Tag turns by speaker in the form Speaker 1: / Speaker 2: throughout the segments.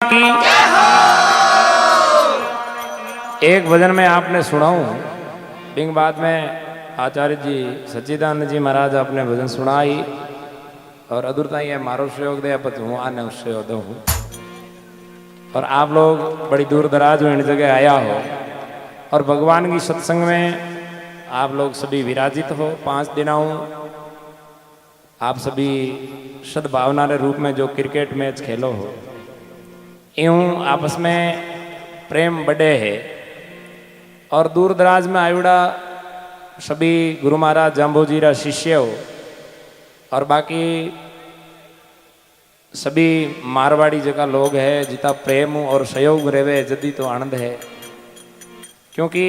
Speaker 1: की एक भजन में आपने सुनाऊं, बिंग बाद में आचार्य जी सच्चिदानंद जी महाराज आपने भजन सुनाई और अधूरता ही है मारो सहयोग दे पत हूँ आने सहयोग दो हूँ। और आप लोग बड़ी दूर दराज में इन जगह आया हो और भगवान की सत्संग में आप लोग सभी विराजित हो। 5 दिनों आप सभी सद्भावना के रूप में जो क्रिकेट मैच खेलो हो, यूं आपस में प्रेम बढ़े है। और दूर दराज में आयुड़ा सभी गुरु महाराज जाम्बोजीरा शिष्य हो और बाकी सभी मारवाड़ी जगह लोग हैं, जितना प्रेम और सहयोग रेवे जदी तो आनंद है। क्योंकि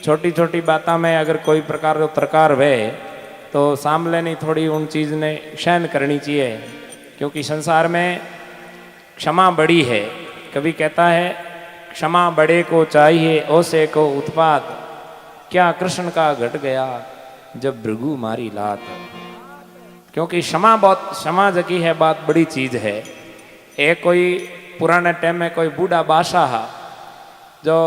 Speaker 1: छोटी छोटी बातों में अगर कोई प्रकार का प्रकार वे तो सामने नहीं थोड़ी उन चीज़ ने सहन करनी चाहिए। क्योंकि संसार में क्षमा बड़ी है। कवि कहता है क्षमा बड़े को चाहिए ओसे को उत्पात, क्या कृष्ण का घट गया जब भृगु मारी लात। क्योंकि क्षमा जकी है बात बड़ी चीज है। एक कोई पुराने टाइम में कोई बूढ़ा बादशाह जो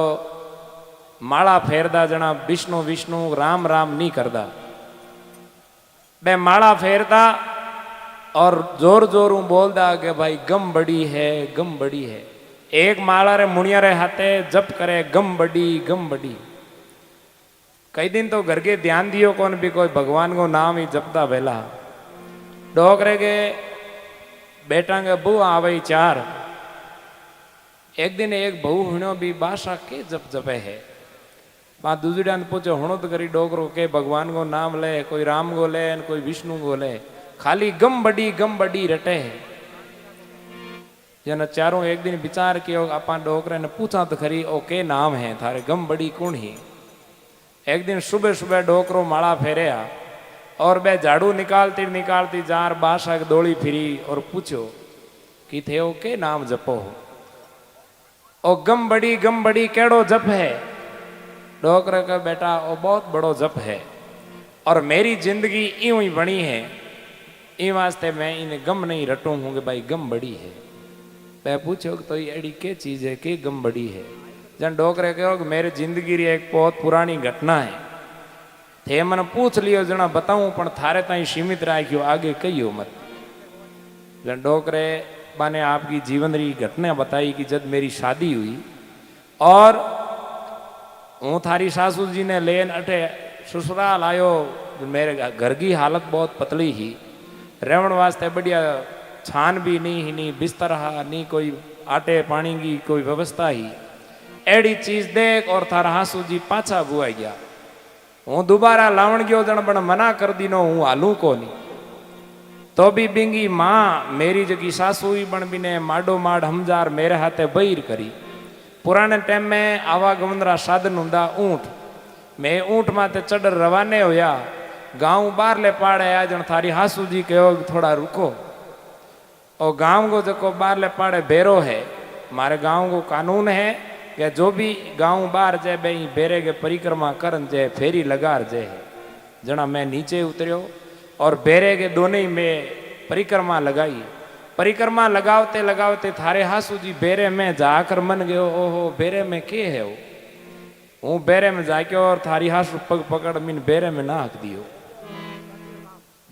Speaker 1: माला फेरदा जना विष्णु विष्णु राम राम नहीं करदा, बे माला फेरदा और जोर जोर बोलदा कि भाई गम बड़ी है गम बड़ी है। एक माला रे मुनिया रे हाथे जप करे गम बड़ी। कई दिन तो घर के ध्यान दियो कौन भी कोई भगवान को नाम ही जपता बेला। डोकरे के बेटा के बहू आवे 4। एक दिन एक बहू हुणो भी बादशाह के जप जपे है। वहां दूसरी ने पूछो हुणो तो करी डोकरो के भगवान को नाम ले, कोई राम को ले कोई विष्णु को ले, खाली गम बड़ी रटे है। जन चारों एक दिन विचार किया आपा डोकरे ने पूछा तो खरी ओ के नाम है थारे गम बड़ी कौन ही। एक दिन सुबह सुबह डोकरो माला फेरया और बे झाड़ू निकालती निकालती जार बादशाह दौड़ी फिरी और पूछो कि थे ओ के नाम जपो ओ गम बड़ी केड़ो जप है। डोकरे का बेटा ओ बहुत बड़ो जप है और मेरी जिंदगी यूं ही बनी है, इन वास्ते मैं इन्हें गम नहीं रटू हूँ कि भाई गम बड़ी है। मैं पूछो तो ये एडी के चीज है कि गम बड़ी है। जन डोकरे कहो कि मेरे जिंदगी री एक बहुत पुरानी घटना है, थे मैंने पूछ लियो जना बताऊं पण थारे ताई सीमित राख्यो आगे कहियो मत। जन डोकरे बाने आपकी जीवन री घटना बताई कि जब मेरी शादी हुई और हूँ थारी सासू जी ने लेन अठे ससुराल आयो। मेरे घर की हालत बहुत पतली ही, रहन वास्ते बढ़िया छान भी नहीं बिस्तर हा नहीं कोई आटे पानी की कोई व्यवस्था ही। एड़ी चीज देख और थारा हासू जी पाछा बुआ गया। हूँ दोबारा लावण गयो जन बण मना कर दीनो हूँ हालू को नहीं। तो भी बिंगी माँ मेरी जगी सासू ही बण बिने माडो माड हमजार मेरे हाथे बहीर करी। पुराने टाइम में आवागमन साधन हुंदा ऊंट। मैं ऊंट माते चढ़ रवाने होया गांव बार ले पाड़े आया। जन थारी हासू जी कहो थोड़ा रुको। और गांव को जो बार ले पाड़े बेरो है। हमारे गांव को कानून है कि जो भी गांव बाहर जाए बई बेरे के परिक्रमा करन जाए फेरी लगार जाए। जना मैं नीचे उतरियो और बेरे के दोनों ही में परिक्रमा लगाई। परिक्रमा लगावते लगावते थारे हासू जी बेरे में जाकर मन गयो ओहो बेरे में के है वो। हूँ बेरे में जाके और थारी हासू पग पकड़ मीन बेरे में नाख दियो।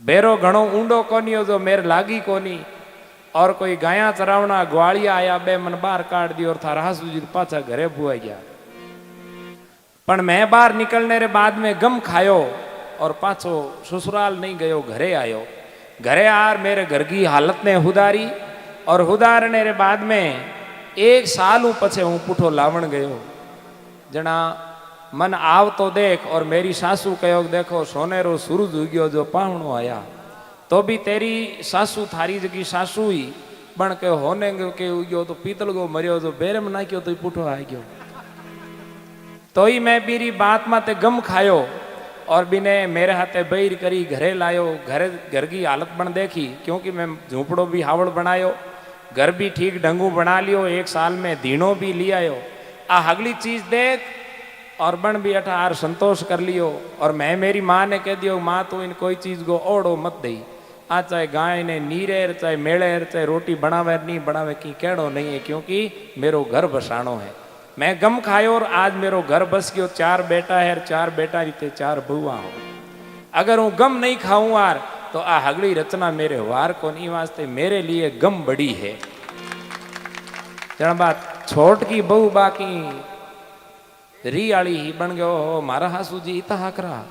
Speaker 1: बेरो घणो ऊंडो कोनी हो जो मेरे लागी कोनी और कोई गाया चरावना ग्वालिया आया बे मन बाहर काट दी और थारा हासू जी पाछा घरे बुआ गया। पण मैं बाहर निकलने रे बाद में गम खायो और पाछो ससुराल नहीं गयो, घरे आयो। घरे आर मेरे घर की हालत ने हुदारी और हुदारने रे बाद में 1 साल पछे हूँ पुठो लावण गयो। जना मन आव तो देख और मेरी सासू कहो देखो सोनेरो सूरज उग्यो जो पावणो आया। तो भी तेरी सासू थारी जगी सासू ही बन के होने के उग्यो तो पीतल गो मरियो जो बेरे में नाख्यो तो पुठो आ गयो। तो ही मैं बीरी बात माते गम खायो और बिने मेरे हाथे बहीर करी घरे लायो। घर की हालत बन देखी क्योंकि मैं झूपड़ो भी हावड़ बनायो, घर भी ठीक ढंगू बना लियो, 1 साल में दीनो भी ले आयो। आ अगली चीज देख और बन भी अठार संतोष कर लियो। और मैं मेरी माँ ने कह दियो माँ तो इन कोई चीज को ओढ़ो मत दई। आ चाहे गाय ने नीरेर चाहे मेड़ेर चाहे रोटी बनावे नहीं बनावे की केड़ो नहीं है, क्योंकि मेरो घर बसाणो है। मैं गम खायो और आज मेरो घर बस गयो। 4 बेटा है, 4 बेटा रीते 4 बुआ हो। अगर हूँ गम नहीं खाऊं यार तो आ हगड़ी रचना मेरे वार को नहीं, वास्ते मेरे लिए गम बड़ी है। जन बात छोट की बहु बाकी री आली ही बन गयो हो मारा हासू जी इता हाकरा।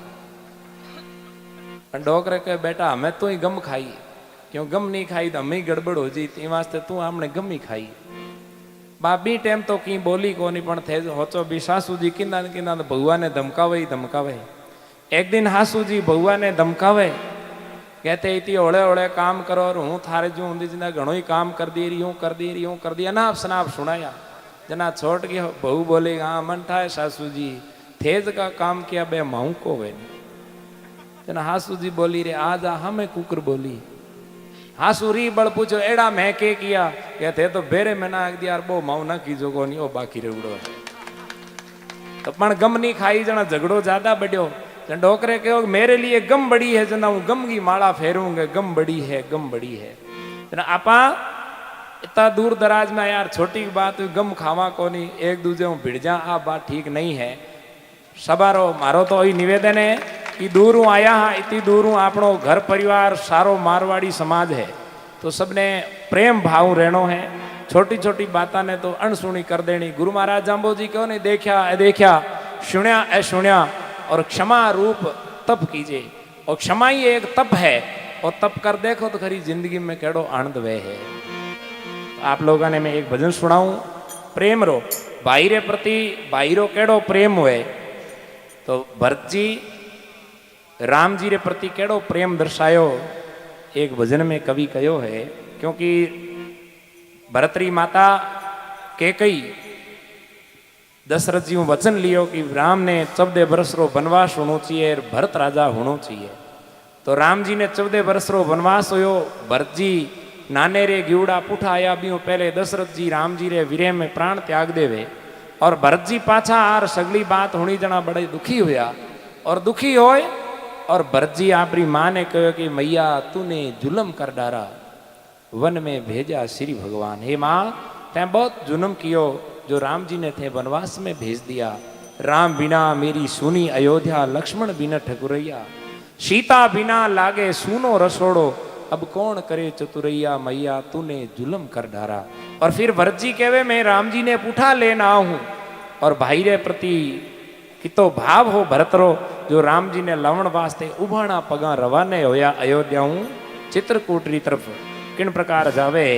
Speaker 1: डोकरे के बेटा हमें तो ही गम खाई, क्यों गम नहीं खाई तो हमें गड़बड़ हो जी, ती वास्ते तू हमने गम ही खाई। बाबी टेम तो की बोली को नहीं पण थे होचो भी सासू जी किंदा किंदा बहुआ ने धमकावे ही धमकावे। एक दिन हासू जी बहुआ ने धमकावे, कहते इतनी ओले ओले काम करो और हूँ थारे जो ऊंधी जिंदा घणो ही काम कर दी रही हूँ कर दी रही हूँ कर दिया ना। सनाप सुनाया जना छोट गया। बहू बोली हाँ मन ठाए सासू जी थेज का काम किया बे माऊ को वे। जना हासू जी बोली रे आज हमें कुकर बोली। हासू री बड़ पूछो एड़ा मैं के किया, कहते तो बेरे में ना दिया बो माऊ ना कीजो को नहीं ओ बाकी रेवड़ो है। तो पण गम नहीं खाई जना झगड़ो ज्यादा बढ़ियो। डोकरे कहो मेरे लिए गम बड़ी है जना हूँ गम की माला फेरूंगे, गम बड़ी है गम बड़ी है। जना आपा इतना दूर दराज में यार छोटी बात गम खावा को नहीं एक दूजे में भिड़ जा, आ बात ठीक नहीं है। सबारो मारो तो यही निवेदन है कि दूर हूँ आया हाँ इतनी दूर हूँ आपनो घर परिवार सारो मारवाड़ी समाज है तो सबने प्रेम भाव रहनो है। छोटी छोटी बातों ने तो अनसुनी कर देनी। गुरु महाराज जाम्बो जी क्यों नहीं देखा ए देखा सुण्या ए सुण्या और क्षमा रूप तप कीजिए। और क्षमा ही एक तप है और तप कर देखो तो खरी जिंदगी में केड़ो आनंद वे है। तो आप लोगों ने मैं एक भजन सुनाऊं प्रेम रो भाई रे प्रति भाई रो केड़ो प्रेम हुए। तो भरत जी राम जी रे प्रति केड़ो प्रेम दर्शायो एक भजन में कवि कयो है। क्योंकि भरतरी माता कैकई दशरथ जी वचन लियो कि राम ने 14 बरस रो वनवास होना चाहिए और भरत राजा होना चाहिए। तो राम जी ने 14 बरस रो वनवास होयो। भरत जी नाने रे गिवड़ा पुठा आया भी पहले दशरथ जी राम जी रे वीरे में प्राण त्याग देवे। और भरत जी पाछा आर सगली बात होनी जना बड़े दुखी हुआ और दुखी होए। और भरत जी आपरी माँ ने कहो कि मैया तूने जुल्म कर डारा वन में भेजा श्री भगवान। हे माँ तैं बहुत जुल्म कियो जो राम जी ने थे वनवास में भेज दिया। राम बिना मेरी सुनी अयोध्या लक्ष्मण बिना ठकुरैया। सीता बिना लागे सुनो रसोड़ो अब कौन करे चतुरैया। मैया तूने जुल्म कर डारा। और फिर भरत जी कहवे मैं राम जी ने पूठा लेना हूँ। और भाई रे प्रति कितो भाव हो भरत रो जो राम जी ने लवण वास्ते उभाणा पगा रवाने होया अयोध्या हूँ चित्रकूट री तरफ। किन प्रकार जावे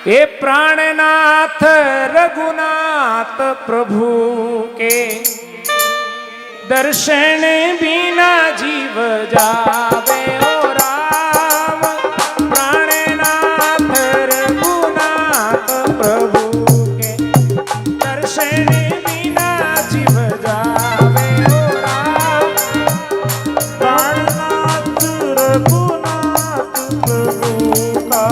Speaker 1: हे प्राणनाथ रघुनाथ प्रभु के दर्शन बिना जीव जावे ओ राम। प्राणनाथ रघुनाथ प्रभु के दर्शन बिना जीव जावे ओ राम।
Speaker 2: प्राणनाथ रघुनाथ प्रभु का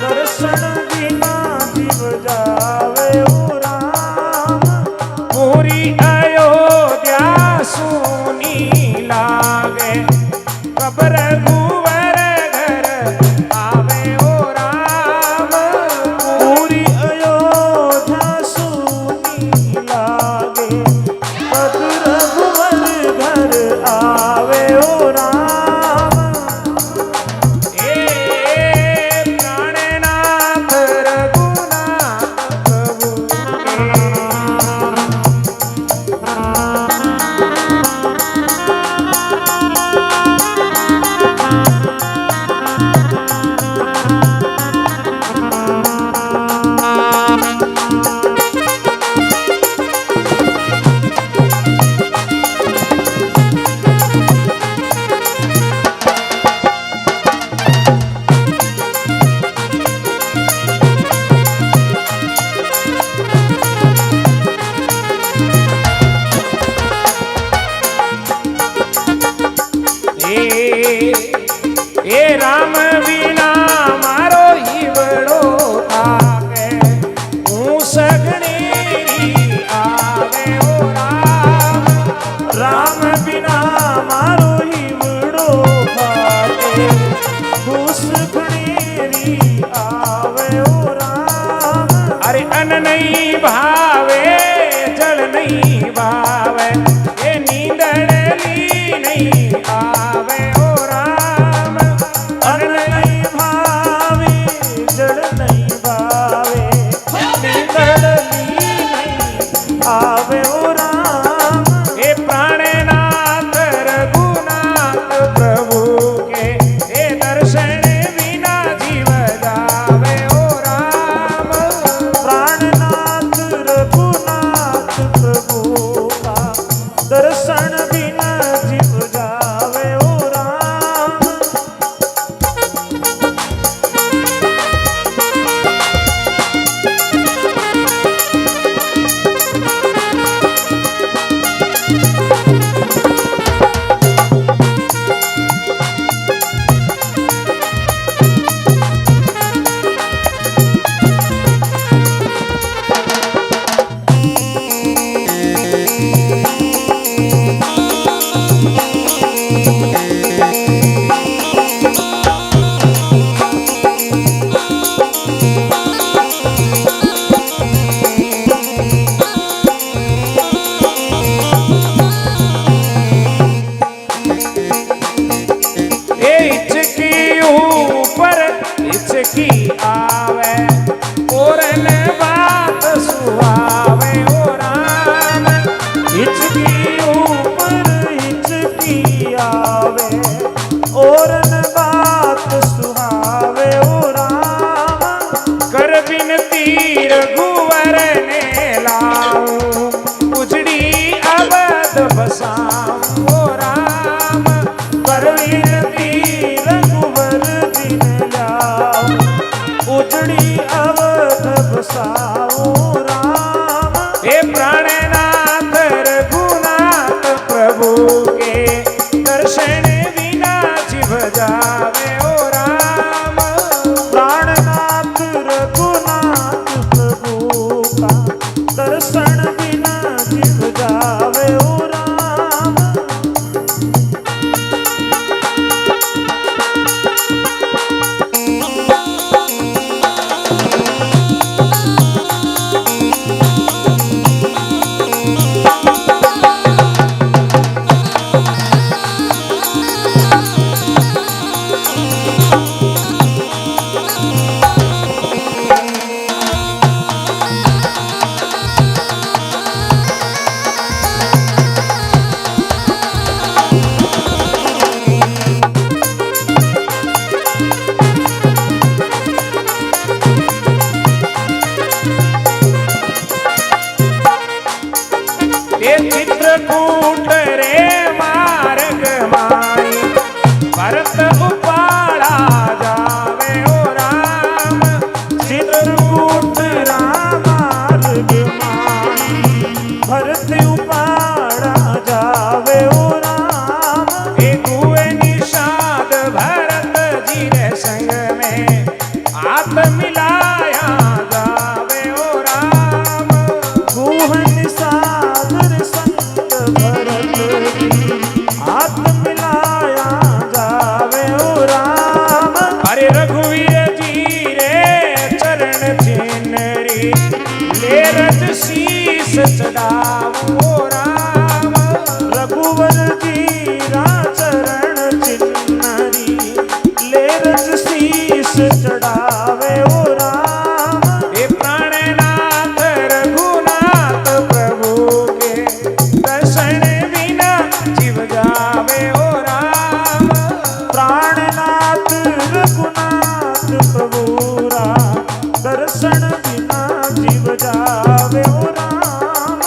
Speaker 2: दर्शन बिना जीव जावे ओ राम।
Speaker 1: पूरी अयोध्या सुनी लागे कब रघुवर घर आवे ओ राम।
Speaker 2: पूरी अयोध्या सुनी लागे कब रघुवर घर आवे ओ राम।
Speaker 1: प्राणनाथ रघुनाथ प्रभु ए राम बिना मारो हीवड़ो थाके हूँ सगणी आवे ओ राम।
Speaker 2: राम घूस घणेरी आवे ओ राम।
Speaker 1: अरे अन्न नहीं भावे जल नहीं भावे ये नींदड़ली नहीं आवे ओ राम।
Speaker 2: अन्न नहीं भावे जल नहीं भावे नींदड़ली नहीं आवे ओ राम।
Speaker 1: हे प्राणनाथ रघुनाथ प्रभु के हे दर्शन बिना जीव जावे ओ राम।
Speaker 2: प्राणनाथ रघुनाथ प्रभु का दर्शन बिना जीव जावे ओ राम।
Speaker 1: हिचकी आवे और न बात सुहावे ओ राम।
Speaker 2: हिचकी ऊपर हिचकी आवे और न बात सुहावे ओ राम।
Speaker 1: कर बिनती रघुवर ने लाऊं उजड़ी अवध बसाऊं ओ राम।
Speaker 2: कर विनती रघुवर दिन लाऊं उजड़ी अवध बसाऊं राम।
Speaker 1: हे प्राणनाथ रघुनाथ प्रभु के दर्शन बिना जीव जावे ओ राम।
Speaker 2: प्राणनाथ रघुनाथ प्रभु का दर्शन बिना जीव जावे ओ राम।
Speaker 1: ये चित्रकूट रे मार्ग माई भरत उपाड़ा जावे ओ राम।
Speaker 2: चित्रकूट रामार्ग माई भरत उपाड़ा जावे ओ राम।
Speaker 1: हे गुए निषाद भरत जी रे संग में हाथ मिलाया जावे ओ राम।
Speaker 2: गुहन सादर संग भरत की हाथ मिलाया जावे ओ राम।
Speaker 1: अरे रघुवीर जी रे चरण चिन्हरी ले रज शीस चढ़ाऊं ओ राम।
Speaker 2: रघुवर जी रा चरण चिन्हरी ले रज शीस चढ़ावे ओ राम।
Speaker 1: हे प्राणनाथ रघुनाथ प्रभु के दर्शन बिना जीव जावे ओ राम।
Speaker 2: प्राणनाथ रघुनाथ प्रभु रा दर्शन बिना जीव जावे ओ राम।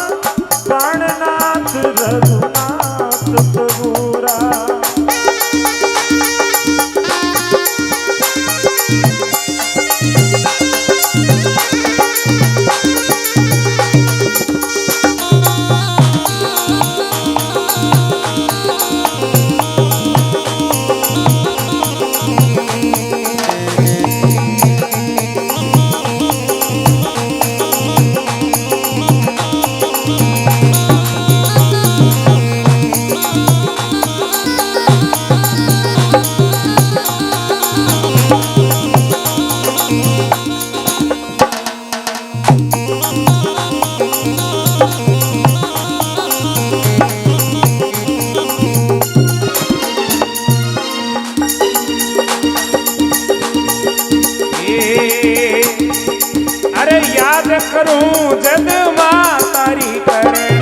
Speaker 1: याद करूं जद मां तारी करणी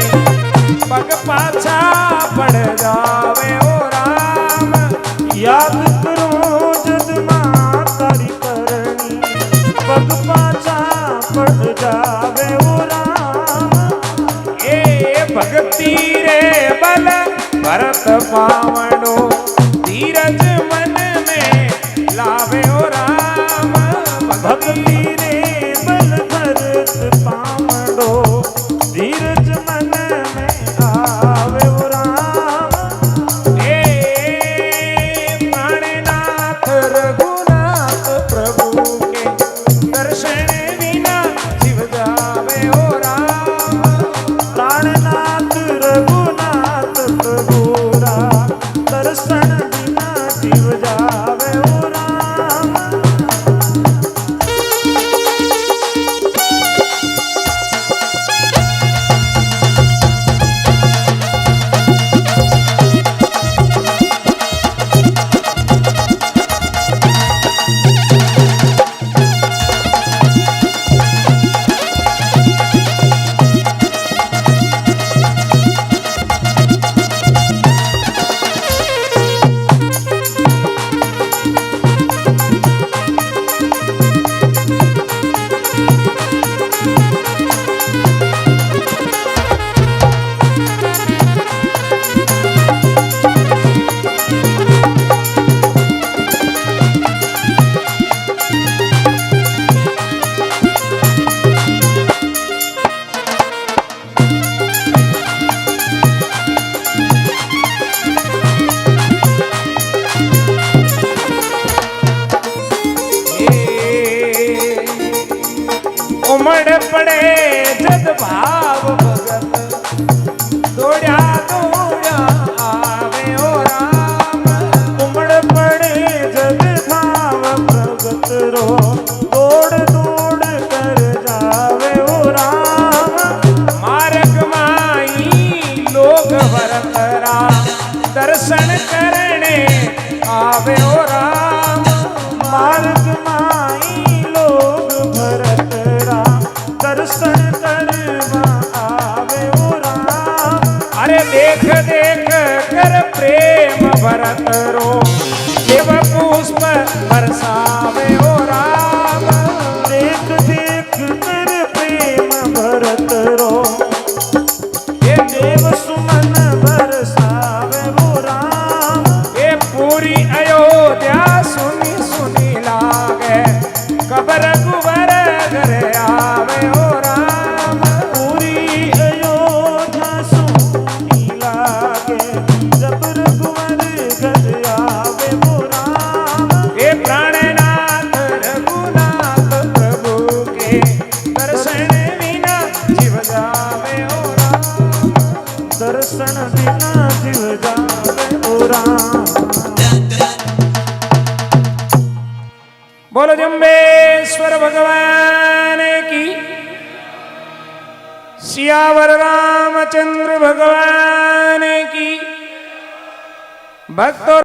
Speaker 1: पग पाछा पड़ जावे ओ राम
Speaker 2: याद करो जद मां तारी करणी पग पाछा पड़ जावे ओ राम
Speaker 1: ए भक्ति रे बल भरत पावनो धीरज मन में लावे ओ राम
Speaker 2: भक्ति रे बल भरत पावड़ो धीरज मन में आवे ओ राम
Speaker 1: ए प्राणनाथ रघुनाथ प्रभु के दर्शन बिना जीव जावे ओ राम
Speaker 2: प्राणनाथ रघुनाथ प्रभुरा दर्शन बिना जीव जावे ओ राम
Speaker 1: उमड़ पड़े जद भाव भगत दौड़ा दौड़ा आवे ओ राम
Speaker 2: उमड़ पड़े जद भाव भगत रो दौड़ दौड़ कर जावे ओ राम
Speaker 1: मार्ग माई लोग भरतरा दर्शन करने आवे ओ राम
Speaker 2: मार्ग माई लोग भरतरा दर्शन करवा आवे ओ राम
Speaker 1: अरे देख देख कर प्रेम भरत रो शिव पुष्प बरसावे ओ राम
Speaker 2: देख देख कर प्रेम भरत रो
Speaker 1: ये
Speaker 2: देव सुमन बरसावे ओ राम
Speaker 1: ये पूरी अयोध्या सुनी सुनी लागे कबर कुबर घर आवे ओ राम
Speaker 2: पूरी अयोध्या सुनी लागे जब रघुवर घर आवे ओ राम
Speaker 1: ये प्राणनाथ रघुनाथ प्रभु के दर्शन बिना जीव जावे ओ राम
Speaker 2: दर्शन बिना जीव जावे ओ राम
Speaker 1: बोलो जम्बेश्वर भगवान की सियावर रामचंद्र भगवान की भक्तों